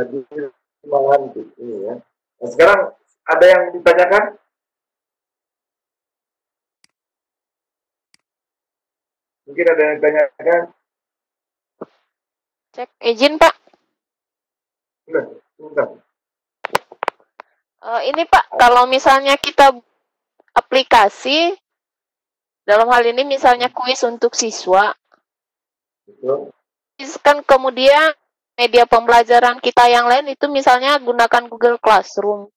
hadir, malahan ini ya. Nah, sekarang ada yang ditanyakan? Mungkin ada yang ditanyakan? Cek izin Pak. Sudah. Ini Pak, kalau misalnya kita aplikasi, dalam hal ini misalnya kuis untuk siswa, Betul. kan kemudian media pembelajaran kita yang lain itu misalnya gunakan Google Classroom.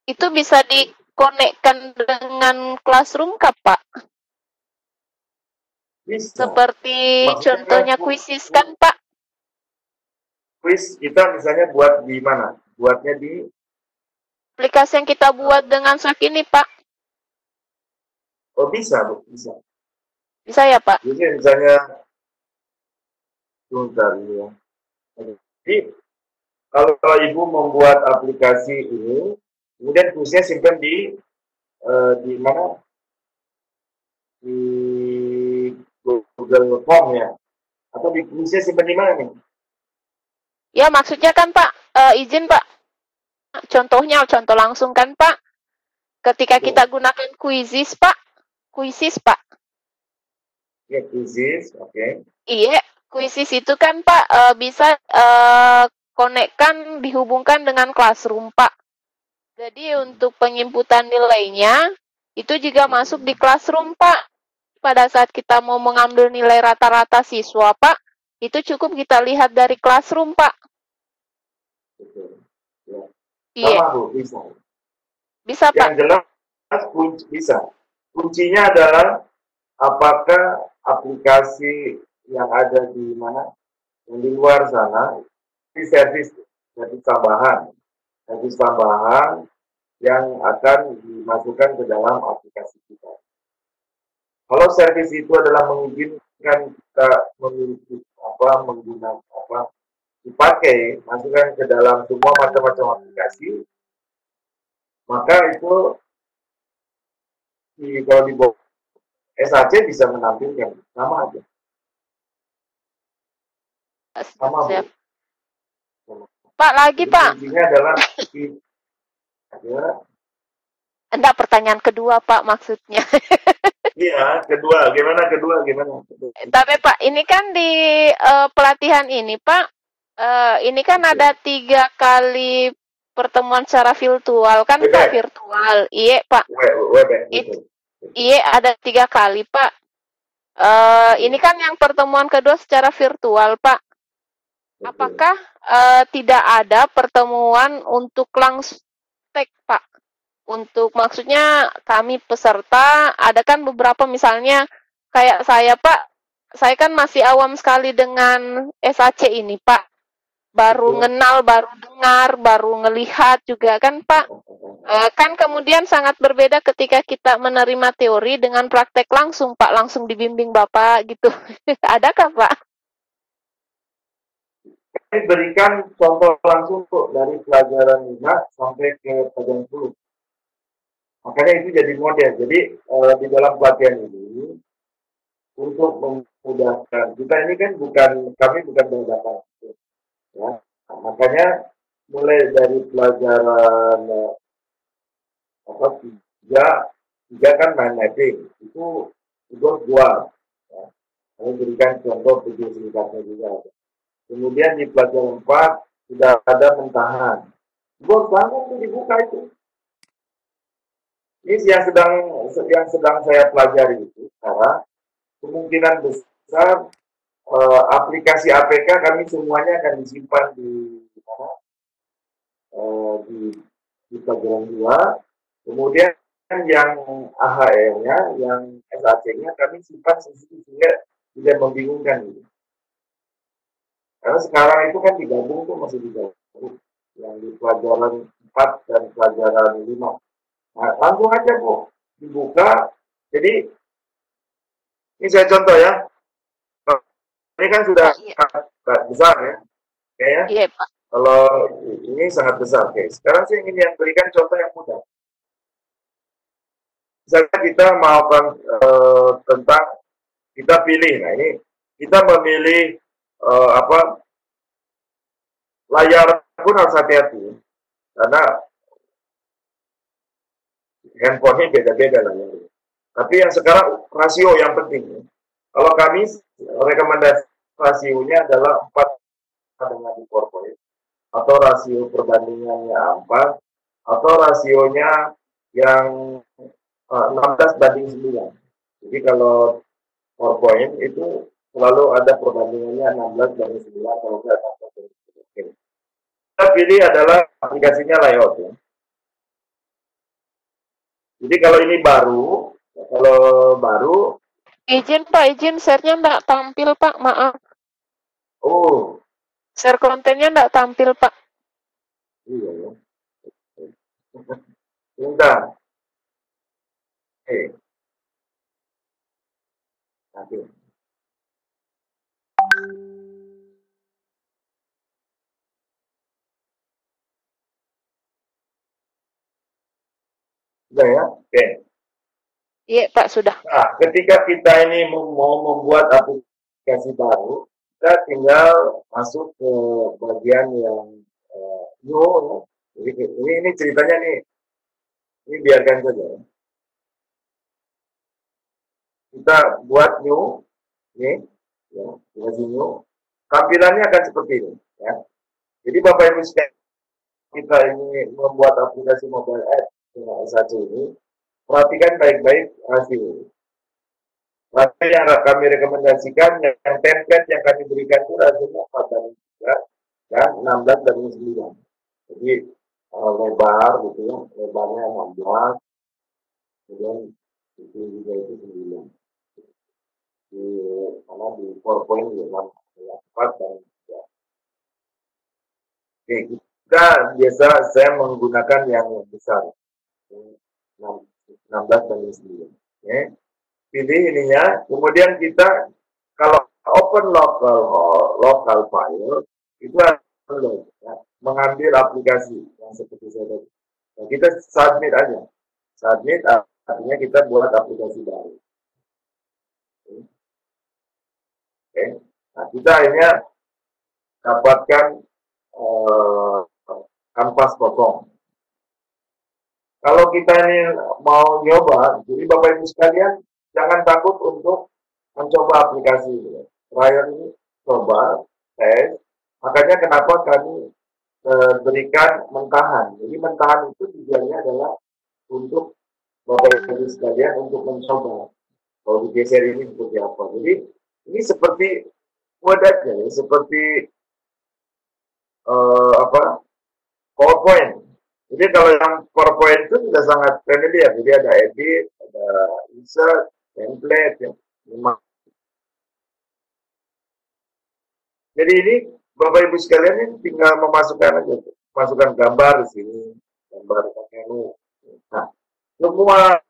Itu bisa dikonekkan dengan Classroom kah Pak? Bisa. Seperti Maksudnya contohnya kuisis kan Pak? Kuis kita misalnya buat di mana? Buatnya di aplikasi yang kita buat dengan Slack ini Pak. Oh bisa, bisa. Bisa ya Pak? Jadi misalnya sebentar ya. Jadi kalau Ibu membuat aplikasi ini, kemudian kuisnya simpan di mana? Di Google Form ya? Atau di kuisnya simpan di mana nih? Ya maksudnya kan Pak, izin Pak. Contohnya, contoh langsung kan Pak. Ketika kita gunakan Quizzes Pak. Quizzes Pak. Ya, Quizzes, oke. Iya, Quizzes itu kan Pak bisa konekkan, dihubungkan dengan Classroom Pak. Jadi untuk penginputan nilainya, itu juga masuk di Classroom Pak. Pada saat kita mau mengambil nilai rata-rata siswa Pak, itu cukup kita lihat dari Classroom Pak. Betul. Ya. Iya. Sama Bu, bisa. Bisa Pak. Yang jelas bisa. Kuncinya adalah apakah aplikasi yang ada di mana, yang di luar sana, di servis tambahan yang akan dimasukkan ke dalam aplikasi kita. Kalau servis itu adalah mengizinkan kita memiliki menggunakan dipakai, masukkan ke dalam semua macam-macam aplikasi, maka itu kalau di bawah SAC bisa menampilkan sama aja, sama Bu. Siap. Pak, lagi Jadi Pak. kuncinya adalah ya, Enggak, pertanyaan kedua Pak maksudnya. iya, gimana kedua? Tapi Pak, ini kan di pelatihan ini Pak, ini kan ada 3 kali pertemuan secara virtual kan Pak, virtual. Iya Pak. Iya, ada 3 kali Pak. Ini kan yang pertemuan kedua secara virtual Pak. Apakah tidak ada pertemuan untuk langsung Pak? Untuk maksudnya kami peserta, ada kan beberapa misalnya kayak saya Pak, saya kan masih awam sekali dengan SAC ini Pak. Baru kenal, baru dengar, baru ngelihat juga kan Pak. Kan kemudian sangat berbeda ketika kita menerima teori dengan praktek langsung Pak, langsung dibimbing Bapak gitu. Adakah Pak? Kami berikan contoh langsung kok dari pelajaran 5 sampai ke pelajaran 10. Makanya itu jadi model. Jadi di dalam pelatihan ini untuk memudahkan kita ini kan kami bukan berhadapan, ya. Nah, makanya mulai dari pelajaran tiga kan mind mapping itu buat. Ya. Kami berikan contoh video singkatnya juga. Kemudian di pelajaran 4 sudah ada mentahan. Buat langsung dibuka itu. Ini yang sedang saya pelajari itu sekarang, kemungkinan besar aplikasi APK kami semuanya akan disimpan di pelajaran 2. Kemudian yang AHL-nya, yang SAC-nya kami simpan sehingga tidak membingungkan gitu. Karena sekarang itu kan digabung tuh masih digabung yang di pelajaran 4 dan pelajaran 5. Nah, langsung aja Bu, dibuka. Jadi ini saya contoh ya. Ini kan sudah besar ya, kayaknya. Iya Pak. Kalau ini sangat besar. Oke, sekarang saya ingin yang berikan contoh yang mudah. Misalnya kita melakukan tentang kita pilih. Nah ini kita memilih layar pun harus hati-hati karena handphone-nya beda-beda lah ya. Tapi yang sekarang rasio yang penting. Kalau kami rekomendasi rasionya adalah 4 dengan di corporate, atau rasio perbandingannya 4, atau rasionya yang 16:9. Jadi kalau PowerPoint itu selalu ada perbandingannya 16:9 kalau tidak 16:9. Kita pilih adalah aplikasinya layout ya. Jadi kalau ini baru, izin Pak, share-nya enggak tampil Pak, maaf. Oh. Share kontennya enggak tampil Pak. Iya ya. Bentar. Oke. Nanti. Sudah ya? Oke. Iya Pak, sudah. Nah, ketika kita ini mau membuat aplikasi baru, kita tinggal masuk ke bagian yang new ya. Jadi ini ceritanya nih. Ini biarkan saja. Kita buat new, nih, ya, aplikasi new. Tampilannya akan seperti ini, ya. Jadi Bapak Ibu sekalian, kita ini membuat aplikasi mobile app dengan S1 ini, perhatikan baik-baik rasio. Rasio yang kami rekomendasikan, yang template yang kami berikan itu rasionya 4:3 dan 16:9. Jadi lebar gitu ya, lebarnya 16, kemudian itu juga itu 9. Di PowerPoint juga 4 dan 3. Oke, kita biasa saya menggunakan yang besar. 16:9. Oke. Pilih ininya, kemudian kita kalau open local file itu load, ya, mengambil aplikasi yang seperti saya tadi. Nah, kita submit aja. Submit artinya kita buat aplikasi baru. Oke. Nah, kita akhirnya dapatkan kanvas kosong. Kalau kita ini mau nyoba, jadi Bapak Ibu sekalian, jangan takut untuk mencoba aplikasi. Trial ini coba, tes. Makanya kenapa kami berikan mentahan. Jadi mentahan itu tujuannya adalah untuk Bapak Ibu sekalian untuk mencoba. Kalau digeser ini seperti apa. Jadi ini seperti wadahnya, ya, seperti PowerPoint. Jadi kalau yang PowerPoint itu sudah sangat familiar. Jadi ada edit, ada insert, template, ya. Jadi ini Bapak Ibu sekalian ini tinggal memasukkan aja, masukkan gambar di sini, gambar menu. Nah, semua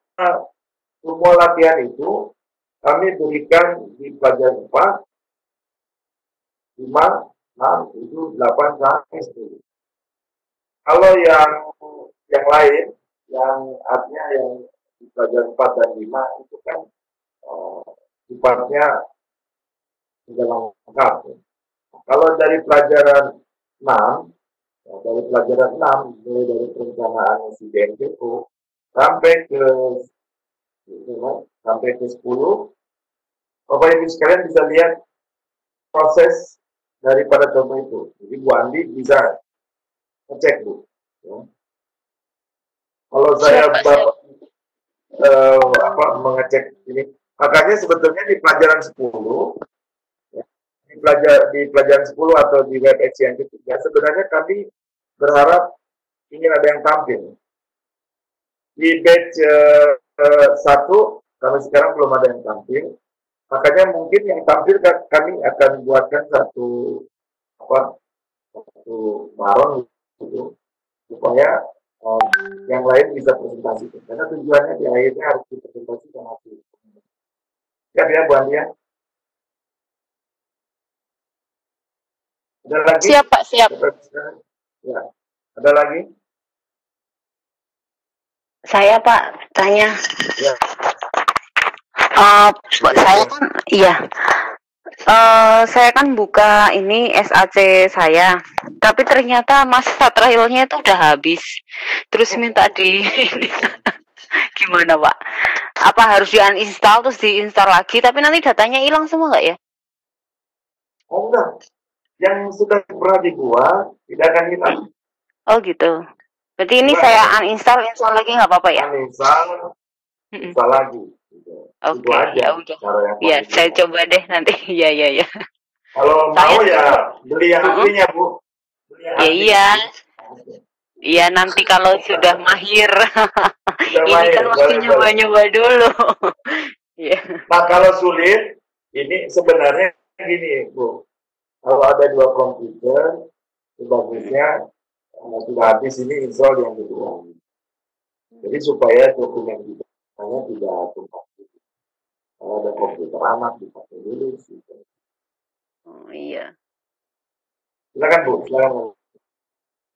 latihan itu kami berikan di pelajaran 4, 5, 6, 7, 8, sampai 10. Kalau yang lain, yang artinya yang di pelajaran 4 dan 5 itu kan sifatnya tidak lengkap. Kalau dari pelajaran 6, mulai dari perencanaan insiden itu sampai ke 10, Bapak Ibu sekalian bisa lihat proses daripada contoh itu. Jadi Bu Andi bisa ngecek, Bu. Ya. Kalau saya mengecek ini, makanya sebetulnya di pelajaran 10, ya, di pelajaran 10 atau di WebEx yang ketiga, sebenarnya kami berharap ingin ada yang tampil. Di batch 1, kami sekarang belum ada yang tampil. Makanya mungkin yang tampil kami akan buatkan satu baron gitu, supaya yang lain bisa presentasi. Karena tujuannya di akhirnya harus dipresentasikan hasil. Siap ya Bu Andi ya? Ada lagi? Siap Pak, siap. Ya. Ada lagi? Saya Pak, tanya. Ya. Saya kan, iya. Saya kan buka ini SAC saya, tapi ternyata masa trialnya itu udah habis. Terus minta gimana Pak? Apa harus di-uninstall terus diinstal lagi? Tapi nanti datanya hilang semua nggak ya? Oh enggak. Yang sudah pernah dibuat tidak akan hilang. Oh gitu. Berarti ini saya uninstall, install lagi nggak apa-apa ya? Uninstall, install lagi. Oke, ya udah. Ya, saya coba deh nanti. Iya. Kalau mau ya beli yang aslinya, Bu. Iya. Iya, nanti kalau sudah mahir. Ini kan masih nyoba-nyoba dulu. Iya. Nah, kalau sulit, ini sebenarnya gini, Bu. Kalau ada 2 komputer, sebagusnya sudah habis ini install yang kedua. Jadi supaya dokumen kita tidak tumpah. Kalau ada komputer anak dipakai dulu. Oh iya. Silakan Bu, silakan.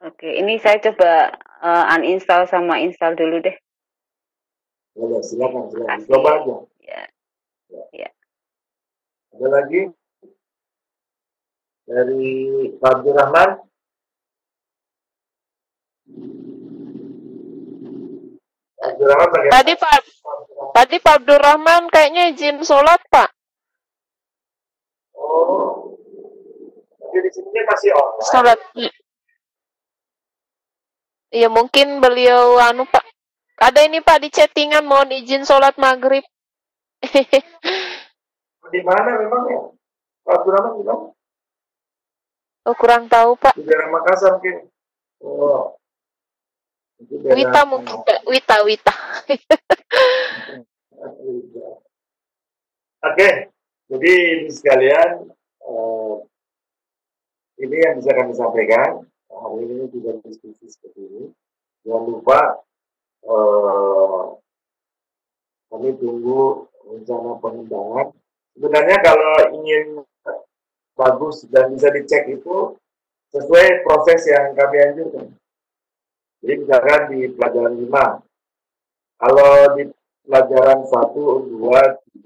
Oke, ini saya coba uninstall sama install dulu deh. Ya, silakan. Coba aja. Ya. Ada lagi dari Pak Abdurrahman. Tadi Pak Abdurrahman kayaknya izin sholat, Pak. Oh, tapi di sini masih online. Sholat. Iya, mungkin beliau Pak. Ada ini Pak di chattingan, mohon izin sholat maghrib. Di mana memang ya? Pak Abdurrahman di mana? Oh, kurang tahu Pak. Di daerah Makassar mungkin. Oh. Wita mungkin Pak. Wita. Oke, jadi ini sekalian, ini yang bisa kami sampaikan. Hari ini juga diskusi seperti ini. Jangan lupa kami tunggu rencana pengembangan. Sebenarnya kalau ingin bagus dan bisa dicek itu sesuai proses yang kami anjurkan. Jadi misalkan di pelajaran 5, kalau di pelajaran 1, 2,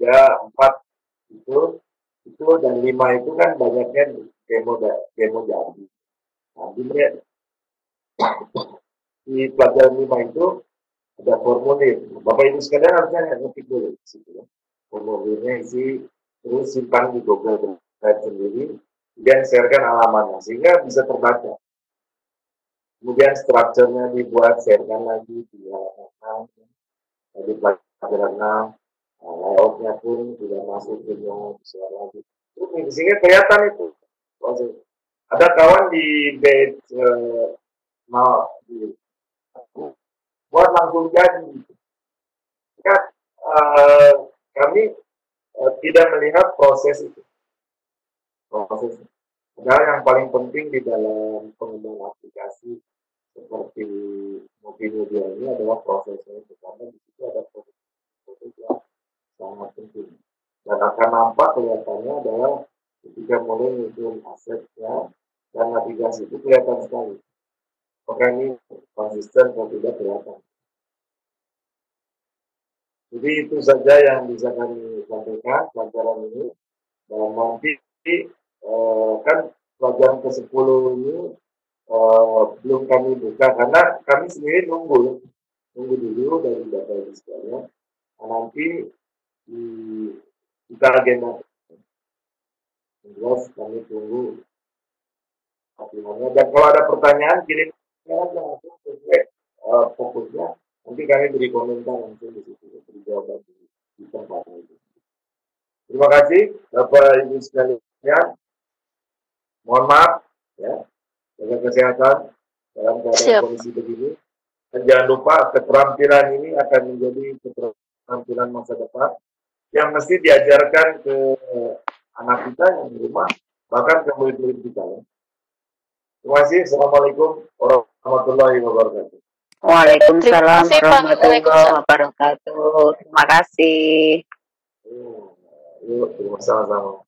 3, 4 itu dan 5 itu kan banyaknya demo jadi. Nah, di pelajaran 5 itu ada formulir. Bapak Ibu sekalian harusnya ngetik dulu di situ ya. Formulirnya isi, terus simpan di Google Drive sendiri, kemudian sharekan halamannya sehingga bisa terbaca. Kemudian strukturnya dibuat, sharekan lagi di halaman 6, di pelajaran 6, layoutnya pun sudah masuk semua, share lagi. Sehingga kelihatan itu. Ada kawan di batch buat langsung jadi. Kan kami tidak melihat proses itu. Padahal yang paling penting di dalam pengembangan aplikasi seperti multimedia ini adalah prosesnya, karena di situ ada proses yang sangat penting. Dan akan nampak kelihatannya adalah ketika mulai muncul asetnya dan navigasi itu kelihatan sekali. Apakah ini konsisten atau tidak kelihatan. Jadi itu saja yang bisa kami sampaikan pelajaran ini. Dan nanti kan pelajaran ke-10 ini belum kami buka karena kami sendiri nunggu dulu dari Bapak Ibu sekalian. Nah, nanti kita agenda. Jelas kami tunggu hasilnya. Dan kalau ada pertanyaan kirim aja langsung sesuai fokusnya. Nanti kami beri komentar langsung di situ, beri jawaban di tempat itu. Terima kasih Bapak Ibu sekalian. Mohon maaf ya, jaga kesehatan dalam keadaan kondisi begini. Dan jangan lupa keterampilan ini akan menjadi keterampilan masa depan yang mesti diajarkan ke anak kita yang di rumah, bahkan ke murid-murid kita ya. Terima kasih. Assalamualaikum warahmatullahi wabarakatuh. Waalaikumsalam warahmatullahi wabarakatuh. Terima kasih. Yuk, terima sama-sama.